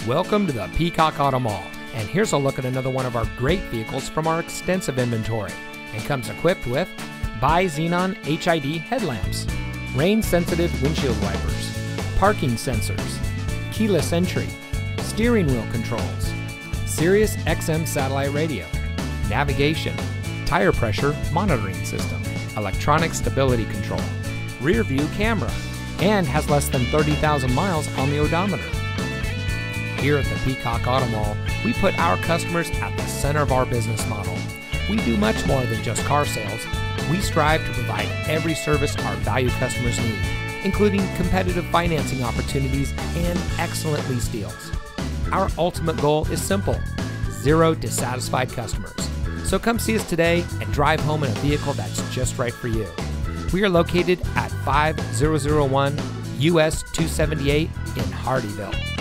Welcome to the Peacock Auto Mall, and here's a look at another one of our great vehicles from our extensive inventory, and comes equipped with bi-xenon HID headlamps, rain-sensitive windshield wipers, parking sensors, keyless entry, steering wheel controls, Sirius XM satellite radio, navigation, tire pressure monitoring system, electronic stability control, rear view camera, and has less than 30,000 miles on the odometer. Here at the Peacock Auto Mall, we put our customers at the center of our business model. We do much more than just car sales. We strive to provide every service our valued customers need, including competitive financing opportunities and excellent lease deals. Our ultimate goal is simple: zero dissatisfied customers. So come see us today and drive home in a vehicle that's just right for you. We are located at 5001 US 278 in Hardeeville.